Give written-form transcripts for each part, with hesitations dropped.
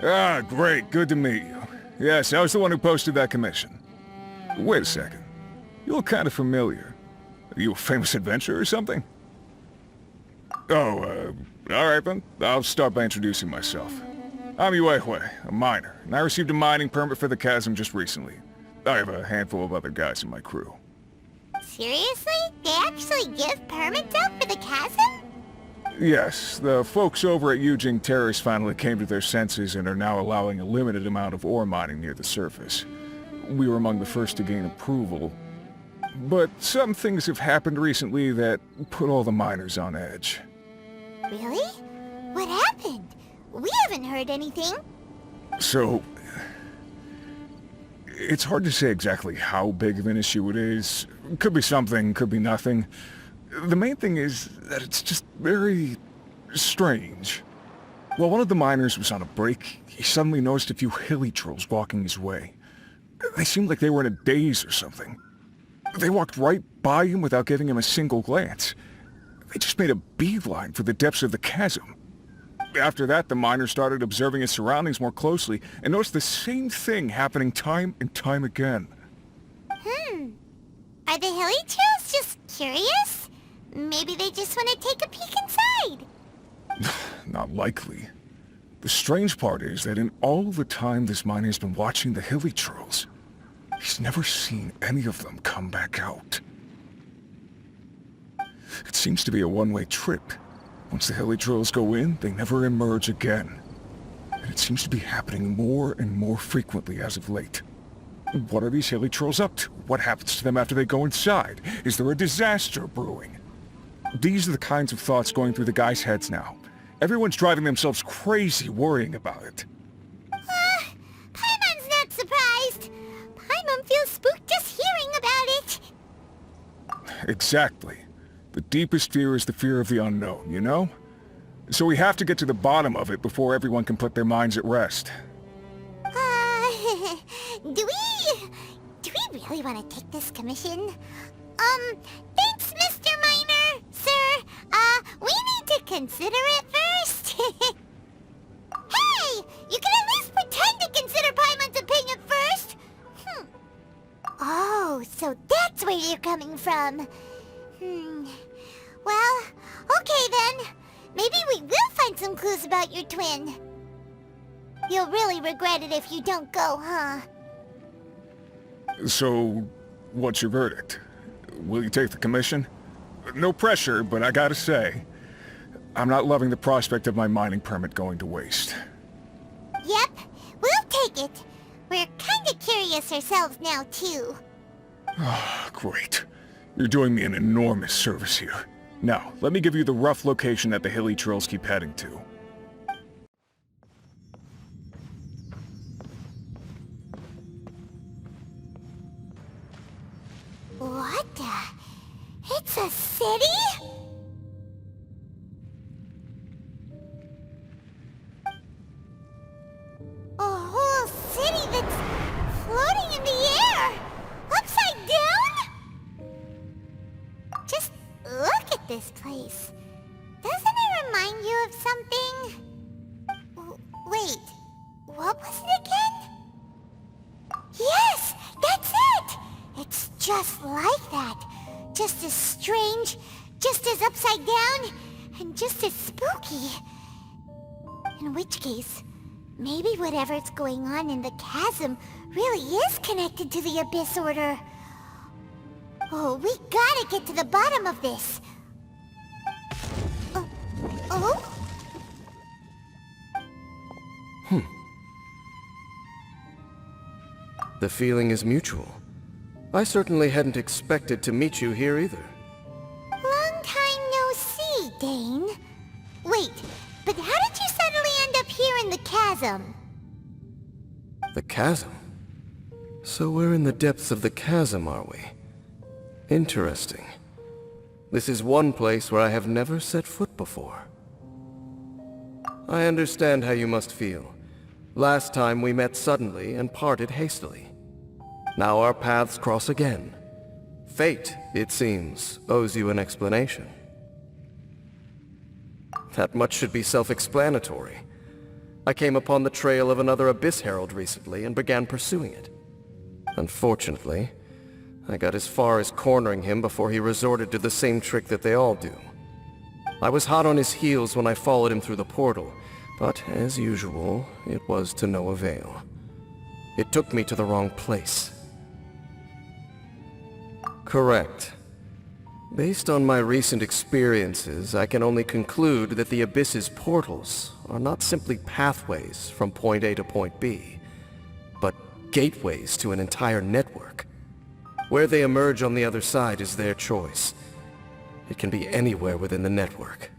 Ah, great. Good to meet you. Yes, I was the one who posted that commission. Wait a second. You look kind of familiar. Are you a famous adventurer or something? Oh, alright then. I'll start by introducing myself. I'm Yue, a miner, and I received a mining permit for the chasm just recently. I have a handful of other guys in my crew. Seriously? They actually give permits out for the chasm? Yes, the folks over at Yujing Terrace finally came to their senses and are now allowing a limited amount of ore mining near the surface. We were among the first to gain approval. But some things have happened recently that put all the miners on edge. Really? What happened? We haven't heard anything. So, it's hard to say exactly how big of an issue it is. Could be something, could be nothing. The main thing is that it's just very strange. While one of the miners was on a break, he suddenly noticed a few hilly trolls walking his way. They seemed like they were in a daze or something. They walked right by him without giving him a single glance. They just made a beeline for the depths of the chasm. After that, the miner started observing his surroundings more closely and noticed the same thing happening time and time again. Are the hilly trolls just curious? Maybe they just want to take a peek inside. Not likely. The strange part is that in all the time this miner's been watching the hilly trolls, he's never seen any of them come back out. It seems to be a one-way trip. Once the hilly trolls go in, they never emerge again. And it seems to be happening more and more frequently as of late. What are these hilly trolls up to? What happens to them after they go inside? Is there a disaster brewing? These are the kinds of thoughts going through the guys' heads now. Everyone's driving themselves crazy worrying about it. Paimon's not surprised. Paimon feels spooked just hearing about it. Exactly. The deepest fear is the fear of the unknown, you know? So we have to get to the bottom of it before everyone can put their minds at rest. Do we really want to take this commission? Thanks, Mr. Miner, sir. We need to consider it first. Hey! You can at least pretend to consider Paimon's opinion first! Oh, so that's where you're coming from. Well, okay then. Maybe we will find some clues about your twin. You'll really regret it if you don't go, huh? So, what's your verdict? Will you take the commission? No pressure, but I gotta say, I'm not loving the prospect of my mining permit going to waste. Yep, we'll take it. We're kinda curious ourselves now, too. Great. You're doing me an enormous service here. Now, let me give you the rough location that the hilly trolls keep heading to. What the? It's a city? A whole city that's floating in the air! Upside down? Just look at this place. Doesn't it remind you of something? Wait, what was it again? Yes, that's it! It's just like that. Just as strange, just as upside down, and just as spooky. In which case, maybe whatever's going on in the chasm really is connected to the Abyss Order. Oh, we gotta get to the bottom of this. Oh? The feeling is mutual. I certainly hadn't expected to meet you here either. Long time no see, Dane. Wait, but how did you suddenly end up here in the chasm? The chasm? So we're in the depths of the chasm, are we? Interesting. This is one place where I have never set foot before. I understand how you must feel. Last time we met suddenly and parted hastily. Now our paths cross again. Fate, it seems, owes you an explanation. That much should be self-explanatory. I came upon the trail of another Abyss Herald recently and began pursuing it. Unfortunately, I got as far as cornering him before he resorted to the same trick that they all do. I was hot on his heels when I followed him through the portal, but as usual, it was to no avail. It took me to the wrong place. Correct. Based on my recent experiences, I can only conclude that the Abyss's portals are not simply pathways from point A to point B, but gateways to an entire network. Where they emerge on the other side is their choice. It can be anywhere within the network.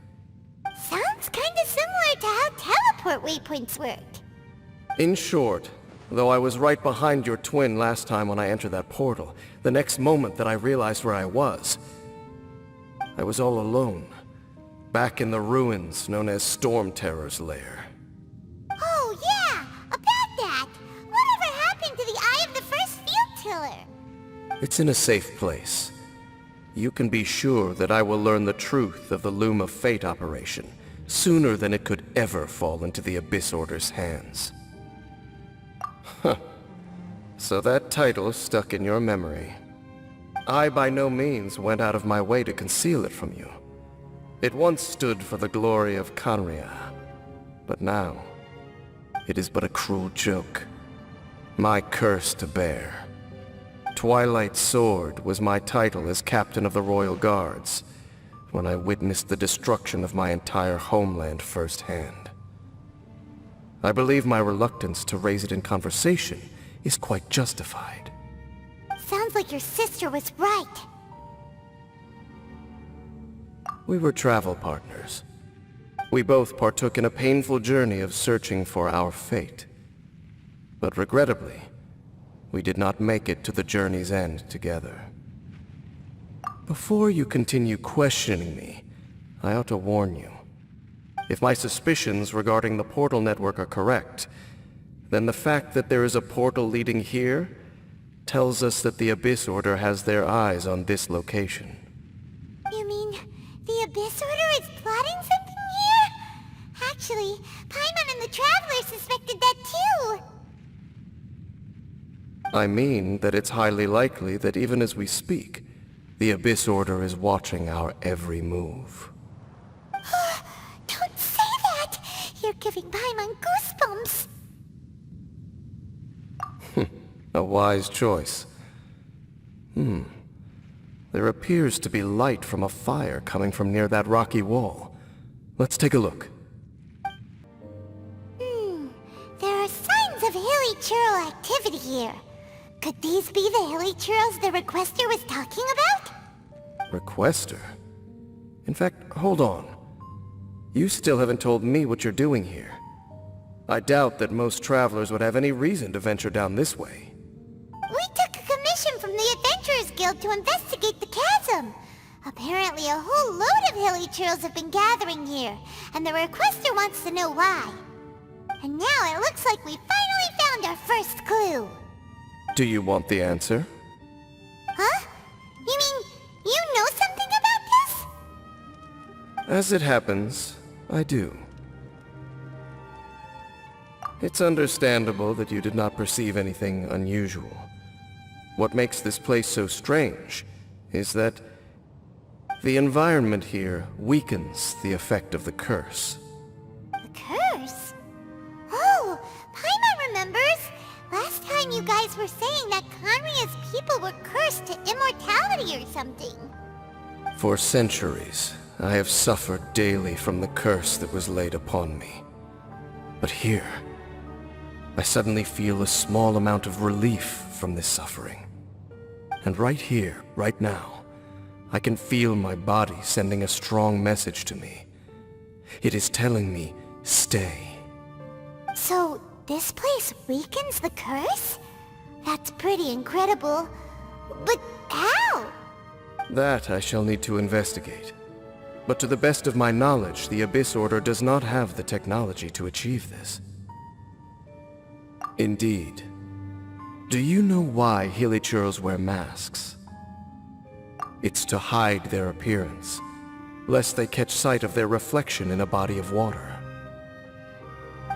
Sounds kinda similar to how teleport waypoints work. In short, though I was right behind your twin last time when I entered that portal, the next moment that I realized where I was all alone, back in the ruins known as Storm Terror's lair. Oh yeah, about that. Whatever happened to the Eye of the First Field Tiller? It's in a safe place. You can be sure that I will learn the truth of the Loom of Fate operation sooner than it could ever fall into the Abyss Order's hands. Huh. So that title stuck in your memory. I by no means went out of my way to conceal it from you. It once stood for the glory of Khaenri'ah, but now it is but a cruel joke. My curse to bear. Twilight Sword was my title as captain of the Royal Guards when I witnessed the destruction of my entire homeland firsthand. I believe my reluctance to raise it in conversation is quite justified. Sounds like your sister was right. We were travel partners. We both partook in a painful journey of searching for our fate. But regrettably, we did not make it to the journey's end together. Before you continue questioning me, I ought to warn you. If my suspicions regarding the portal network are correct, then the fact that there is a portal leading here tells us that the Abyss Order has their eyes on this location. You mean the Abyss Order is plotting something here? Actually, Paimon and the Traveler suspected that too. I mean that it's highly likely that even as we speak, the Abyss Order is watching our every move. Don't say that! You're giving Paimon goosebumps. A wise choice. There appears to be light from a fire coming from near that rocky wall. Let's take a look. There are signs of hilly churl activity here. Could these be the hilly churls the Requester was talking about? Requester? In fact, hold on. You still haven't told me what you're doing here. I doubt that most travelers would have any reason to venture down this way. We took a commission from the Adventurers Guild to investigate the chasm. Apparently a whole load of hilly churls have been gathering here, and the Requester wants to know why. And now it looks like we finally found our first clue. Do you want the answer? Huh? You mean, you know something about this? As it happens, I do. It's understandable that you did not perceive anything unusual. What makes this place so strange is that the environment here weakens the effect of the curse. The curse? Oh, Paimon remembers! Last time you guys were saying that Khaenri'ah's people were cursed to immortality or something. For centuries, I have suffered daily from the curse that was laid upon me. But here, I suddenly feel a small amount of relief from this suffering. And right here, right now, I can feel my body sending a strong message to me. It is telling me, stay. So, this place weakens the curse? That's pretty incredible. But how? That I shall need to investigate. But to the best of my knowledge, the Abyss Order does not have the technology to achieve this. Indeed. Do you know why Hilichurls wear masks? It's to hide their appearance, lest they catch sight of their reflection in a body of water.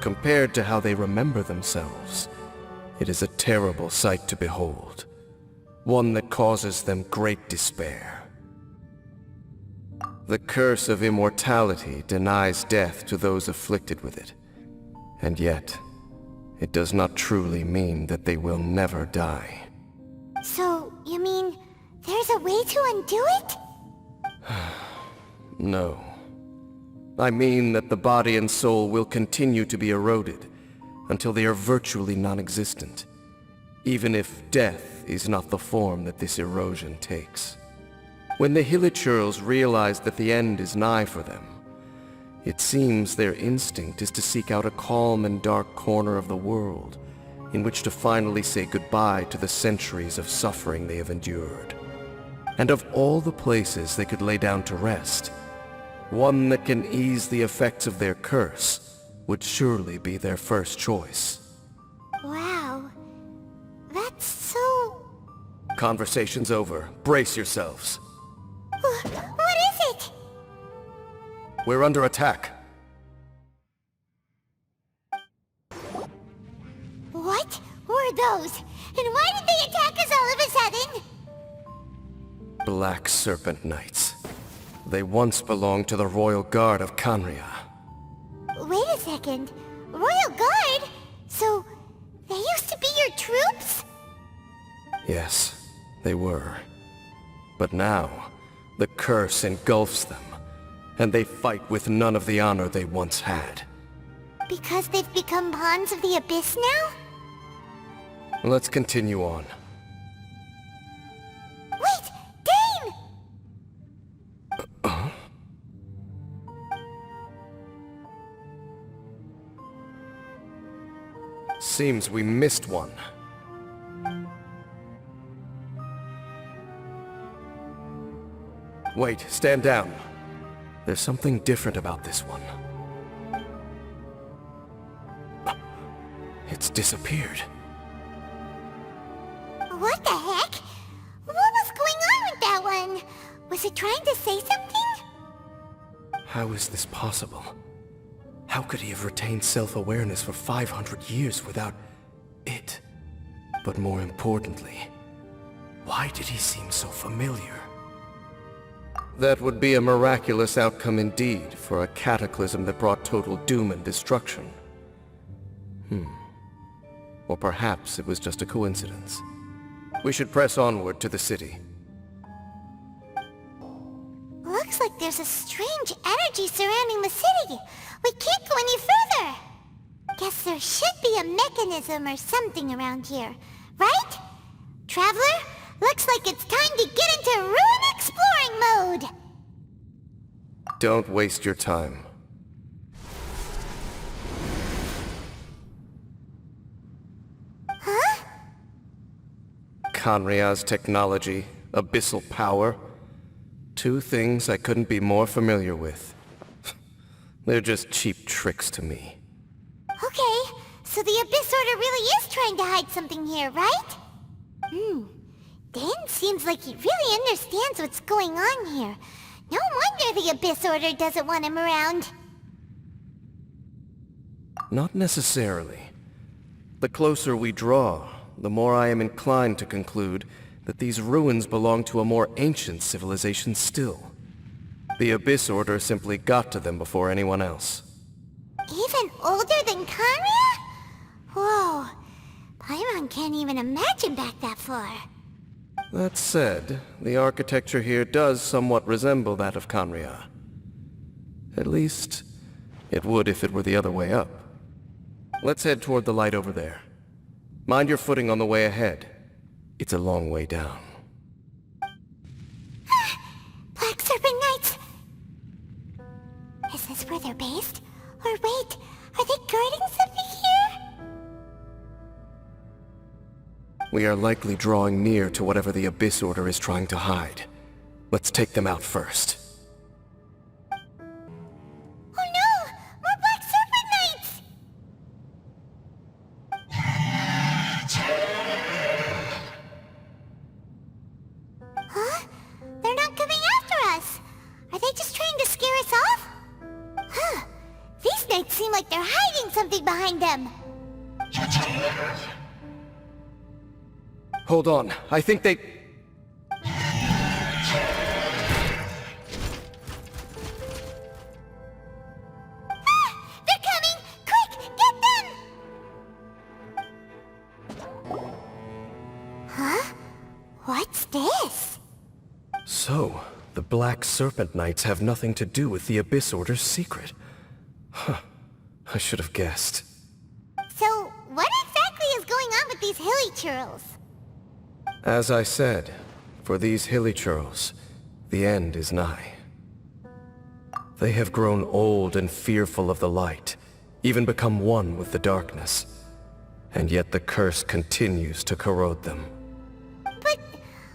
compared to how they remember themselves, it is a terrible sight to behold. One that causes them great despair. The curse of immortality denies death to those afflicted with it. And yet, it does not truly mean that they will never die. So, you mean there's a way to undo it? No. I mean that the body and soul will continue to be eroded until they are virtually non-existent, even if death is not the form that this erosion takes. When the Hilichurls realize that the end is nigh for them, it seems their instinct is to seek out a calm and dark corner of the world in which to finally say goodbye to the centuries of suffering they have endured. And of all the places they could lay down to rest, one that can ease the effects of their curse would surely be their first choice. Wow. That's so... Conversation's over. Brace yourselves. What is it? We're under attack. What were those? And why did they attack us all of a sudden? Black Serpent Knights. They once belonged to the Royal Guard of Khaenri'ah. Wait a second. Royal Guard? So, they used to be your troops? Yes, they were. But now, the curse engulfs them, and they fight with none of the honor they once had. Because they've become pawns of the Abyss now? Let's continue on. Wait! Dane! Seems we missed one. Wait, stand down. There's something different about this one. It's disappeared. What the heck? What was going on with that one? Was it trying to say something? How is this possible? How could he have retained self-awareness for 500 years without it? But more importantly, why did he seem so familiar? That would be a miraculous outcome indeed for a cataclysm that brought total doom and destruction. Or perhaps it was just a coincidence. We should press onward to the city. Looks like there's a strange energy surrounding the city. We can't go any further. Guess there should be a mechanism or something around here, right? Traveler, looks like it's time to get into ruin exploring mode. Don't waste your time. Huh? Khaenri'ah's technology, abyssal power. Two things I couldn't be more familiar with. They're just cheap tricks to me. Okay, so the Abyss Order really is trying to hide something here, right? Dane seems like he really understands what's going on here. No wonder the Abyss Order doesn't want him around. Not necessarily. The closer we draw, the more I am inclined to conclude that these ruins belong to a more ancient civilization still. The Abyss Order simply got to them before anyone else. Even older than Khaenri'ah? Whoa. Paimon can't even imagine back that far. That said, the architecture here does somewhat resemble that of Khaenri'ah. At least, it would if it were the other way up. Let's head toward the light over there. Mind your footing on the way ahead. It's a long way down. Black Serpent Knights! Is this where they're based? Or wait, are they guarding something here? We are likely drawing near to whatever the Abyss Order is trying to hide. Let's take them out first. Oh no! More Black Serpent Knights! Huh? They're not coming after us! Are they just trying to scare us off? Huh. These Knights seem like they're hiding something behind them. Hold on, I think they... They're coming! Quick, get them! Huh? What's this? So, the Black Serpent Knights have nothing to do with the Abyss Order's secret. Huh. I should have guessed. So, what exactly is going on with these hilly churls? As I said, for these hilly churls, the end is nigh. They have grown old and fearful of the light, even become one with the darkness. And yet the curse continues to corrode them. But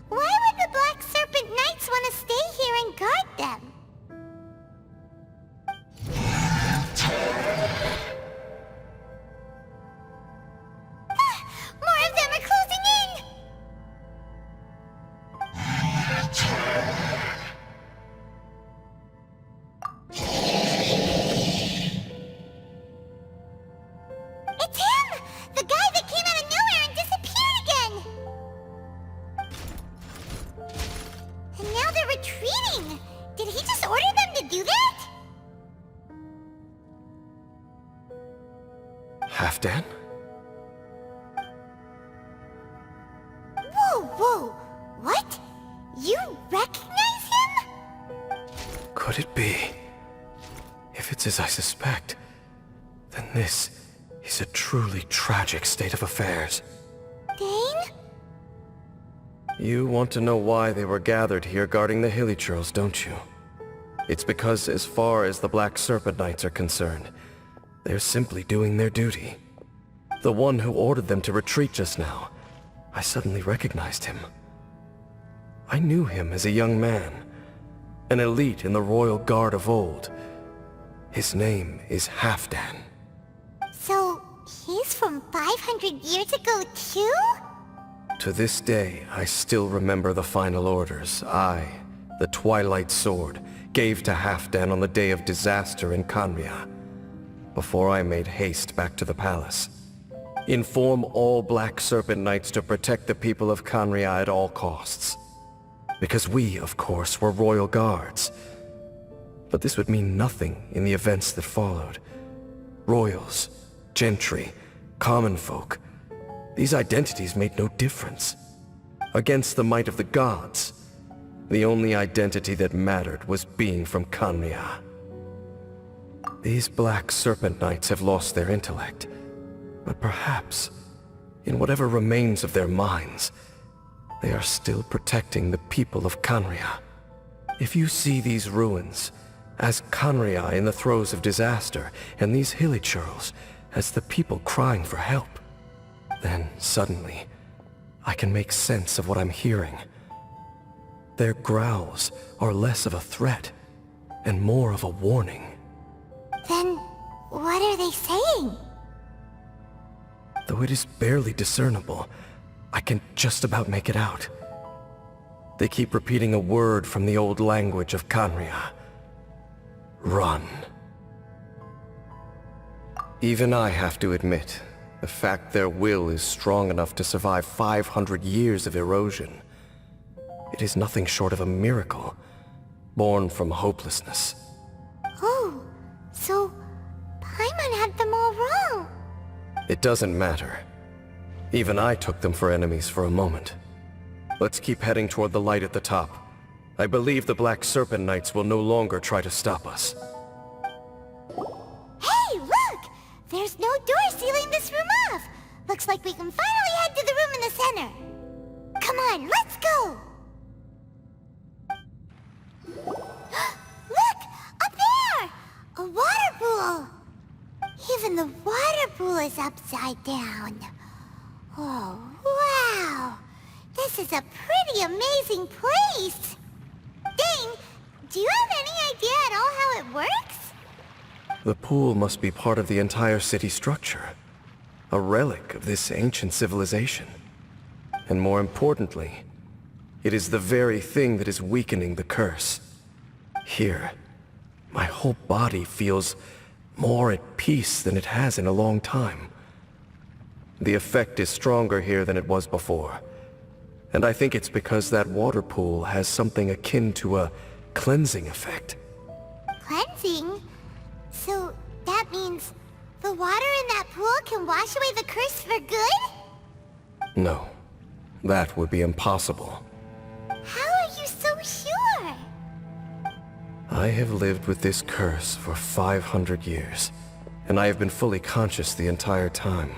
why would the Black Serpent Knights want to stay here and guard them? More of them are closing in! It's him! The guy that came out of nowhere and disappeared again! And now they're retreating! Did he just order them to do that? Halfdan? Whoa, whoa! What? You recognize him? Could it be? If it's as I suspect, then this is a truly tragic state of affairs. Dane? You want to know why they were gathered here guarding the hilly churls, don't you? It's because as far as the Black Serpent Knights are concerned, they're simply doing their duty. The one who ordered them to retreat just now, I suddenly recognized him. I knew him as a young man, an elite in the Royal Guard of old. His name is Halfdan. So, he's from 500 years ago too? To this day, I still remember the final orders I, the Twilight Sword, gave to Halfdan on the day of disaster in Khaenri'ah, before I made haste back to the palace. Inform all Black Serpent Knights to protect the people of Khaenri'ah at all costs. Because we, of course, were royal guards. But this would mean nothing in the events that followed. Royals, gentry, common folk, these identities made no difference. Against the might of the gods, the only identity that mattered was being from Khaenri'ah. These Black Serpent Knights have lost their intellect, but perhaps, in whatever remains of their minds, they are still protecting the people of Khaenri'ah. If you see these ruins as Khaenri'ah in the throes of disaster, and these hilly churls as the people crying for help, then suddenly, I can make sense of what I'm hearing. Their growls are less of a threat, and more of a warning. Then, what are they saying? Though it is barely discernible, I can just about make it out. They keep repeating a word from the old language of Khaenri'ah. Run. Even I have to admit, the fact their will is strong enough to survive 500 years of erosion. It is nothing short of a miracle, born from hopelessness. Oh, so Paimon had them all wrong. It doesn't matter. Even I took them for enemies for a moment. Let's keep heading toward the light at the top. I believe the Black Serpent Knights will no longer try to stop us. Hey, look! There's no door sealing this room off. Looks like we can finally head to the room in the center. Come on, let's go! Look! Up there! A water pool! Even the water pool is upside down. Oh, wow! This is a pretty amazing place! Dane, do you have any idea at all how it works? The pool must be part of the entire city structure. A relic of this ancient civilization. And more importantly, it is the very thing that is weakening the curse. Here, my whole body feels more at peace than it has in a long time. The effect is stronger here than it was before. And I think it's because that water pool has something akin to a cleansing effect. Cleansing? So that means the water in that pool can wash away the curse for good? No, that would be impossible. How are you so sure? I have lived with this curse for 500 years, and I have been fully conscious the entire time.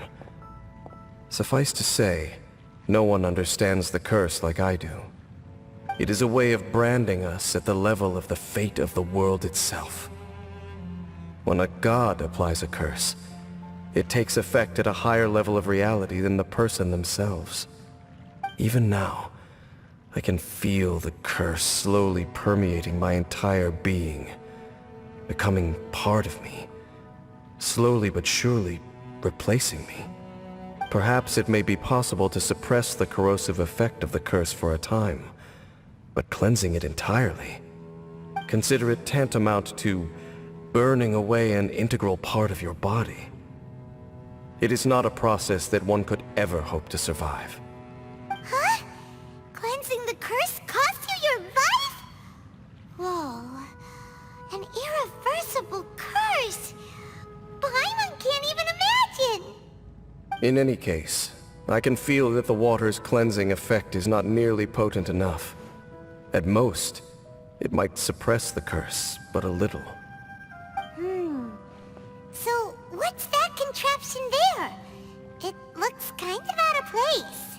Suffice to say, no one understands the curse like I do. It is a way of branding us at the level of the fate of the world itself. When a god applies a curse, it takes effect at a higher level of reality than the person themselves. Even now, I can feel the curse slowly permeating my entire being, becoming part of me, slowly but surely replacing me. Perhaps it may be possible to suppress the corrosive effect of the curse for a time, but cleansing it entirely, consider it tantamount to burning away an integral part of your body. It is not a process that one could ever hope to survive. Huh? Cleansing the curse cost you your life? Whoa. An irreversible curse. Paimon can't even imagine. In any case, I can feel that the water's cleansing effect is not nearly potent enough. At most, it might suppress the curse, but a little. So, what's that contraption there? It looks kind of out of place.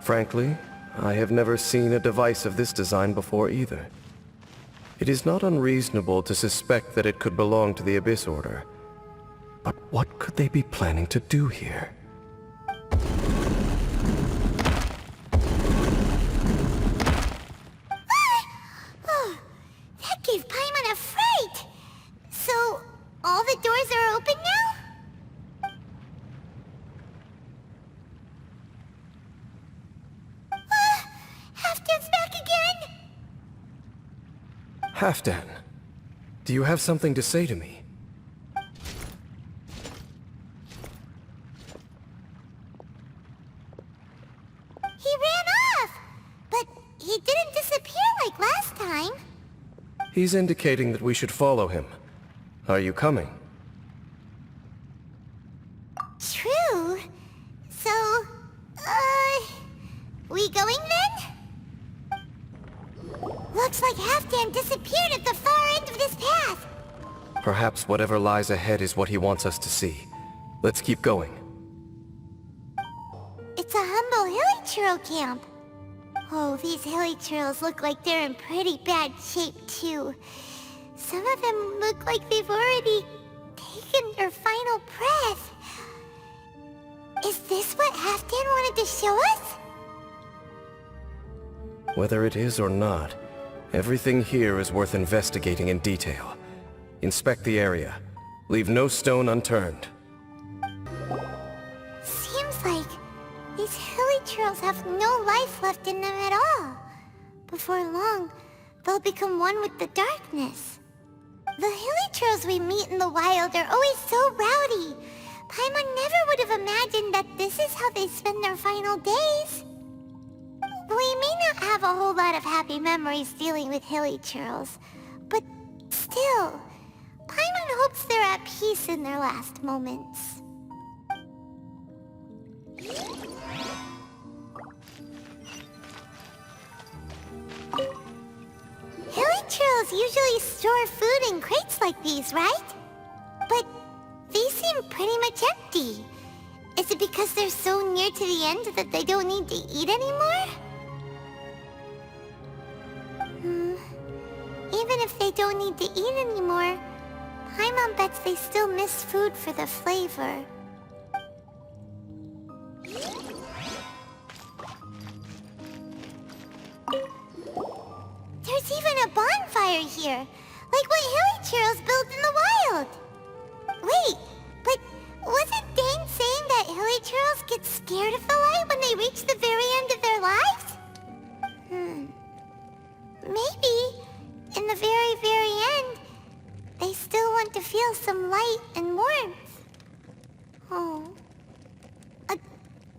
Frankly, I have never seen a device of this design before either. It is not unreasonable to suspect that it could belong to the Abyss Order. But what could they be planning to do here? Oh, that gave Paimon a fright. So, all the doors are open now? Halfdan's back again! Halfdan, do you have something to say to me? He ran off! But he didn't disappear like last time. He's indicating that we should follow him. Are you coming? True. So, we going then? Looks like Halfdan disappeared at the far end of this path. Perhaps whatever lies ahead is what he wants us to see. Let's keep going. It's a humble hilly camp. Oh, these hilly churls look like they're in pretty bad shape too. Some of them look like they've already taken their final breath. Is this what Halfdan wanted to show us? Whether it is or not, everything here is worth investigating in detail. Inspect the area. Leave no stone unturned. Seems like these hilly churls have no life left in them at all. Before long, they'll become one with the darkness. The hilly churls we meet in the wild are always so rowdy. Paimon never would have imagined that this is how they spend their final days. We may not have a whole lot of happy memories dealing with hilly churls, but still, Paimon hopes they're at peace in their last moments. Hilly churls usually store food in crates like these, right? But these seem pretty much empty. Is it because they're so near to the end that they don't need to eat anymore? Even if they don't need to eat anymore, Paimon bets they still miss food for the flavor. There's even a bonfire here, like what hilly churls build in the wild. Wait, but wasn't Dane saying that hilly churls get scared of the light when they reach the very end of their lives? Maybe, in the very, very end, they still want to feel some light and warmth. Oh.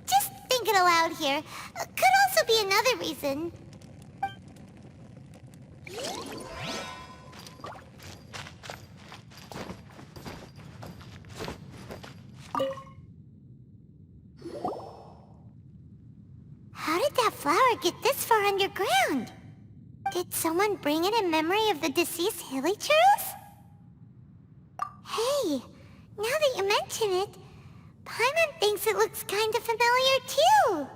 Just thinking aloud here. Could also be another reason. How did that flower get this far underground? Did someone bring it in memory of the deceased hilichurls? Hey, now that you mention it, Paimon thinks it looks kinda familiar too.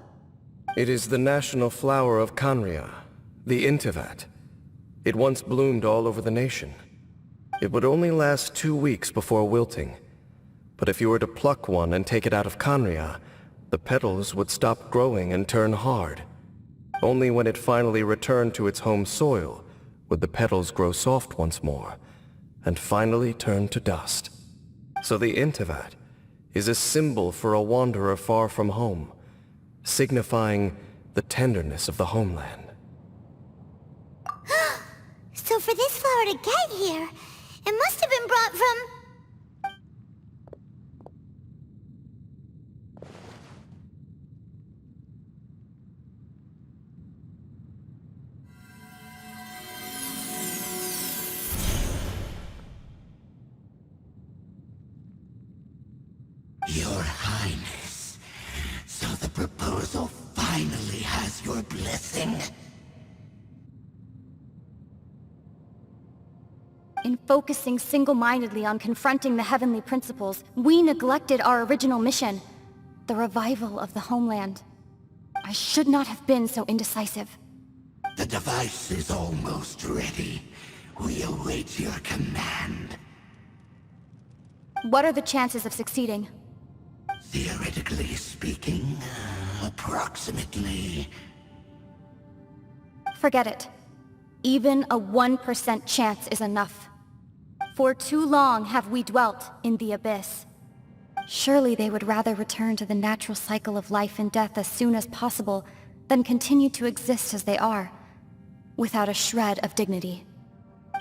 It is the national flower of Khaenri'ah, the Intivat. It once bloomed all over the nation. It would only last 2 weeks before wilting. But if you were to pluck one and take it out of Khaenri'ah, the petals would stop growing and turn hard. Only when it finally returned to its home soil would the petals grow soft once more, and finally turn to dust. So the Intivat is a symbol for a wanderer far from home, signifying the tenderness of the homeland. So for this flower to get here, it must have been brought from... Your Highness, so the proposal finally has your blessing? In focusing single-mindedly on confronting the heavenly principles, we neglected our original mission, the revival of the homeland. I should not have been so indecisive. The device is almost ready. We await your command. What are the chances of succeeding? Theoretically speaking, approximately. Forget it. Even a 1% chance is enough. For too long have we dwelt in the abyss. Surely they would rather return to the natural cycle of life and death as soon as possible than continue to exist as they are, without a shred of dignity.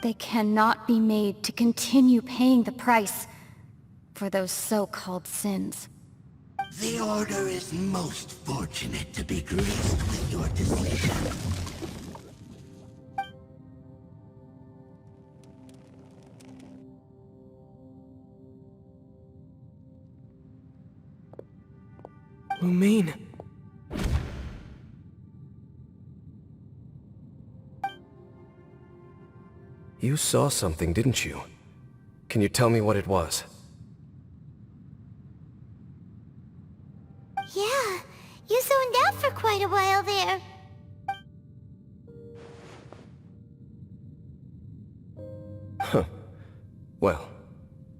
They cannot be made to continue paying the price for those so-called sins. The Order is most fortunate to be graced with your decision. Lumine. You saw something, didn't you? Can you tell me what it was? Yeah, you zoned out for quite a while there. Huh. Well,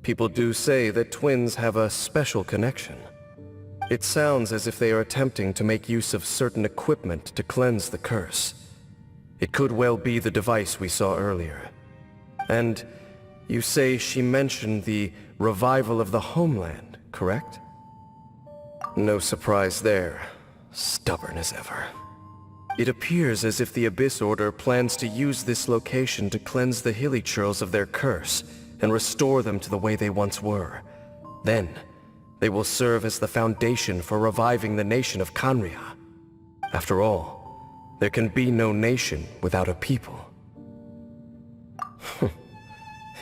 people do say that twins have a special connection. It sounds as if they are attempting to make use of certain equipment to cleanse the curse. It could well be the device we saw earlier. And you say she mentioned the revival of the homeland, correct? No surprise there. Stubborn as ever. It appears as if the Abyss Order plans to use this location to cleanse the hilichurls of their curse and restore them to the way they once were. Then, they will serve as the foundation for reviving the nation of Khaenri'ah. After all, there can be no nation without a people.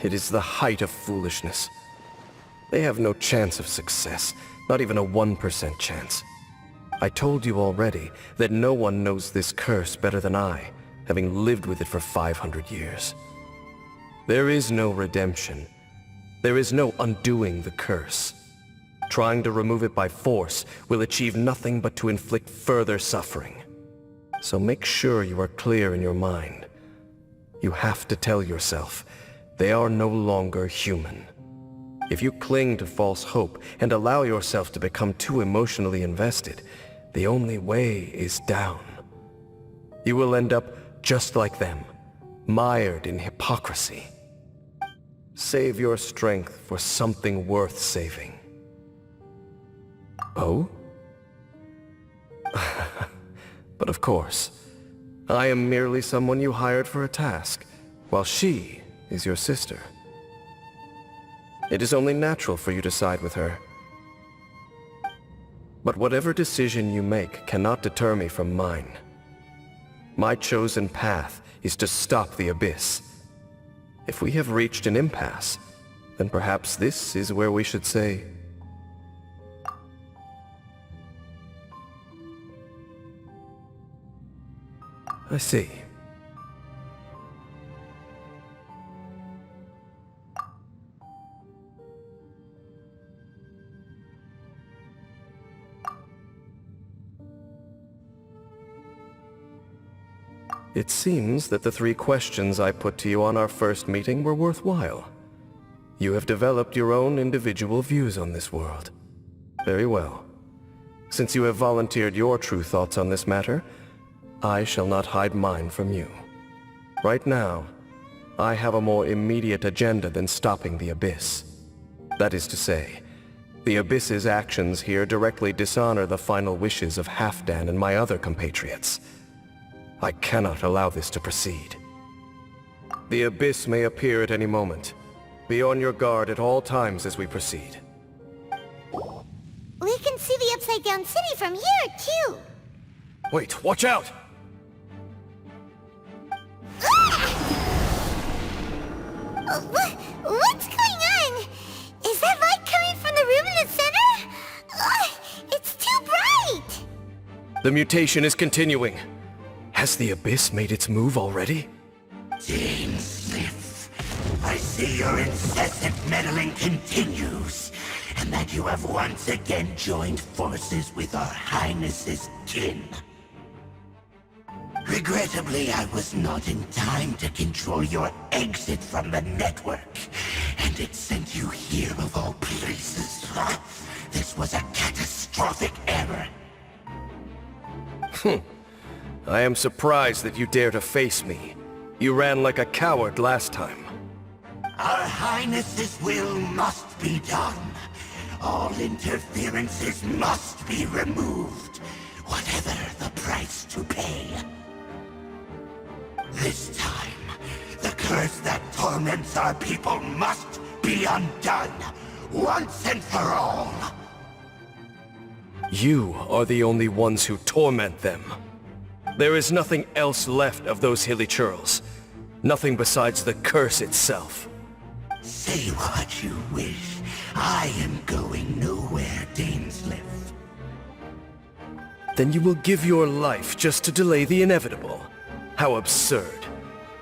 It is the height of foolishness. They have no chance of success, not even a 1% chance. I told you already that no one knows this curse better than I, having lived with it for 500 years. There is no redemption. There is no undoing the curse. Trying to remove it by force will achieve nothing but to inflict further suffering. So make sure you are clear in your mind. You have to tell yourself, they are no longer human. If you cling to false hope and allow yourself to become too emotionally invested, the only way is down. You will end up just like them, mired in hypocrisy. Save your strength for something worth saving. Oh? But of course, I am merely someone you hired for a task, while she is your sister. It is only natural for you to side with her. But whatever decision you make cannot deter me from mine. My chosen path is to stop the Abyss. If we have reached an impasse, then perhaps this is where we should say... I see. It seems that the 3 questions I put to you on our first meeting were worthwhile. You have developed your own individual views on this world. Very well. Since you have volunteered your true thoughts on this matter, I shall not hide mine from you. Right now, I have a more immediate agenda than stopping the Abyss. That is to say, the Abyss's actions here directly dishonor the final wishes of Halfdan and my other compatriots. I cannot allow this to proceed. The Abyss may appear at any moment. Be on your guard at all times as we proceed. We can see the Upside Down City from here, too. Wait, watch out! What's going on? Is that light coming from the room in the center? It's too bright! The mutation is continuing. Has the Abyss made its move already? Smith, I see your incessant meddling continues, and that you have once again joined forces with our Highness's kin. Regrettably, I was not in time to control your exit from the network, and it sent you here of all places. This was a catastrophic error. I am surprised that you dare to face me. You ran like a coward last time. Our Highness's will must be done. All interferences must be removed, whatever the price to pay. This time, the curse that torments our people must be undone, once and for all. You are the only ones who torment them. There is nothing else left of those hilly churls. Nothing besides the curse itself. Say what you wish. I am going nowhere, Dainsleif. Then you will give your life just to delay the inevitable. How absurd.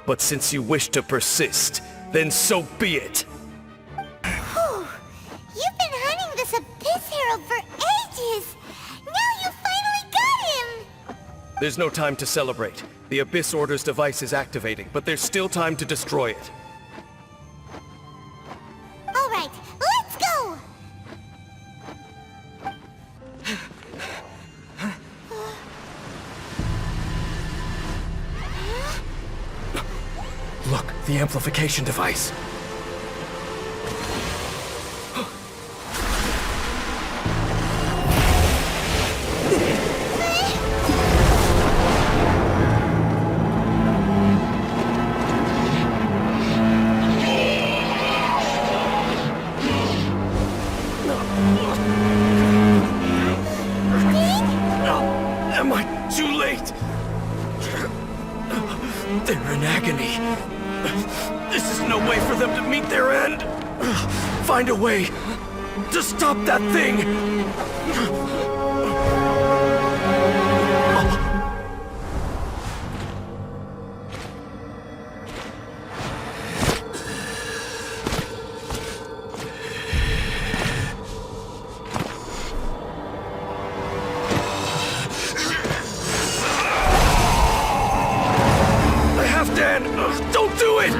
But since you wish to persist, then so be it. Whew. You've been hunting this Abyss Herald for ages. Now you finally got him. There's no time to celebrate. The Abyss Order's device is activating, but there's still time to destroy it. All right, let's go. Look, the amplification device. Am I too late? They're in agony. This is no way for them to meet their end. Find a way to stop that thing. Halfdan, don't do it!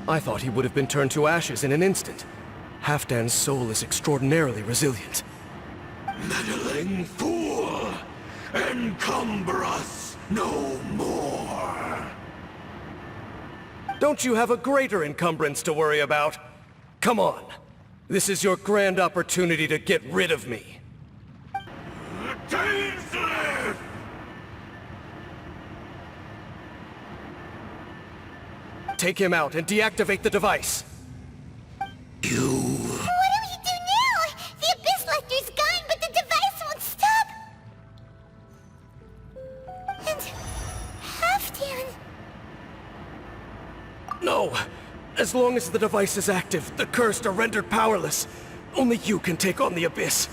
I thought he would have been turned to ashes in an instant. Halfdan's soul is extraordinarily resilient. Meddling fool! Encumber us no more! Don't you have a greater encumbrance to worry about? Come on. This is your grand opportunity to get rid of me. Desde! Take him out and deactivate the device. What do we do now? The Abyss Lecter's gone, but the device won't stop. And Halfdan. No! As long as the device is active, the cursed are rendered powerless. Only you can take on the Abyss.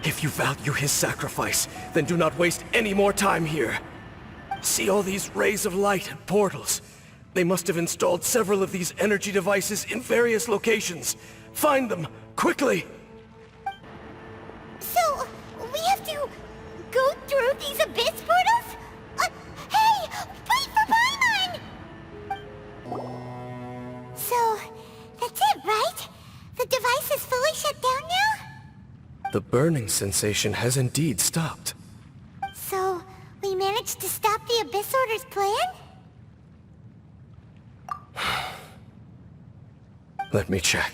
If you value his sacrifice, then do not waste any more time here. See all these rays of light and portals? They must have installed several of these energy devices in various locations. Find them, quickly! So, we have to go through these Abyss portals? Hey! Wait for Paimon! So, that's it, right? The device is fully shut down now? The burning sensation has indeed stopped. So, we managed to stop the Abyss Order's plan? Let me check.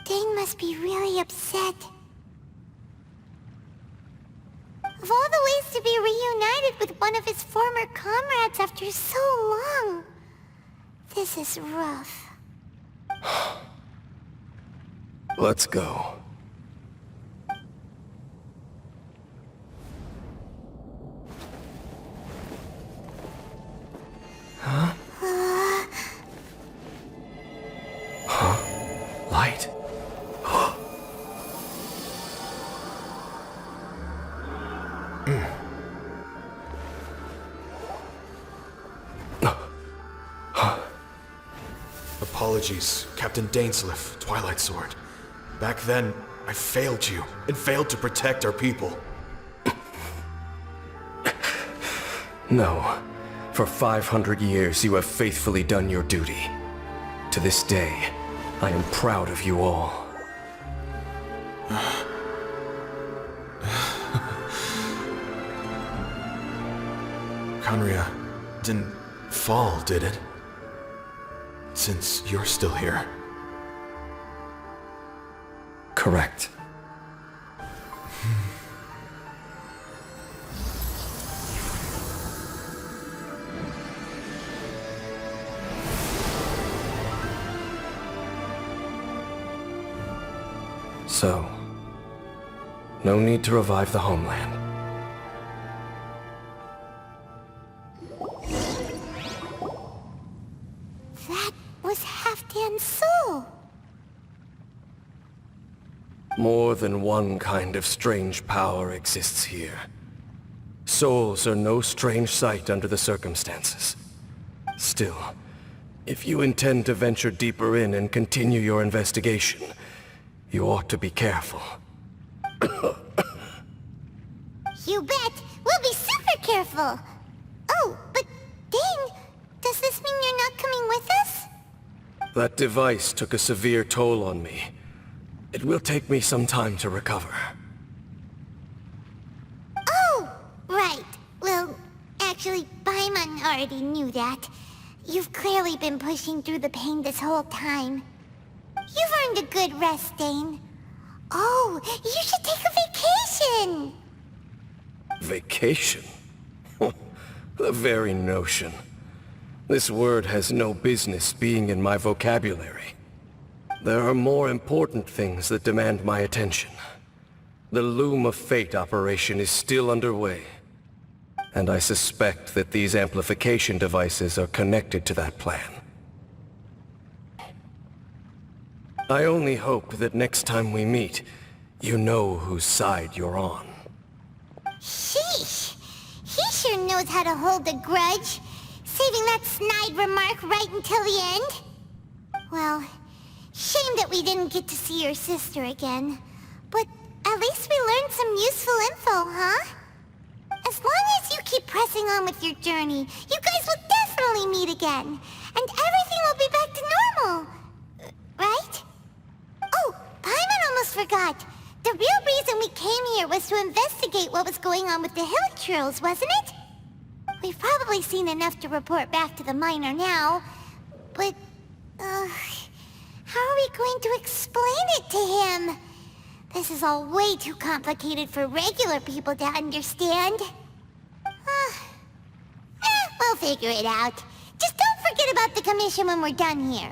Dane must be really upset. Of all the ways to be reunited with one of his former comrades after so long, this is rough. Let's go. Huh? Light? Apologies, Captain Dainsleif, Twilight Sword. Back then, I failed you, and failed to protect our people. No. For 500 years, you have faithfully done your duty. To this day, I am proud of you all. Conria didn't fall, did it? Since you're still here. Correct. So, no need to revive the homeland. That was Halfdan's soul. More than one kind of strange power exists here. Souls are no strange sight under the circumstances. Still, if you intend to venture deeper in and continue your investigation, you ought to be careful. You bet! We'll be super careful! Oh, but Dane, does this mean you're not coming with us? That device took a severe toll on me. It will take me some time to recover. Oh, right. Well, actually, Paimon already knew that. You've clearly been pushing through the pain this whole time. You've earned a good rest, Dane. Oh, you should take a vacation! Vacation? The very notion. This word has no business being in my vocabulary. There are more important things that demand my attention. The Loom of Fate operation is still underway, and I suspect that these amplification devices are connected to that plan. I only hope that next time we meet, you know whose side you're on. Sheesh! He sure knows how to hold a grudge, saving that snide remark right until the end. Well, shame that we didn't get to see your sister again. But at least we learned some useful info, huh? As long as you keep pressing on with your journey, you guys will definitely finally meet again, and everything will be back to normal. Right? Oh, Paimon almost forgot. The real reason we came here was to investigate what was going on with the hill trolls, wasn't it? We've probably seen enough to report back to the miner now, but... how are we going to explain it to him? This is all way too complicated for regular people to understand. We'll figure it out. Just don't forget about the commission when we're done here.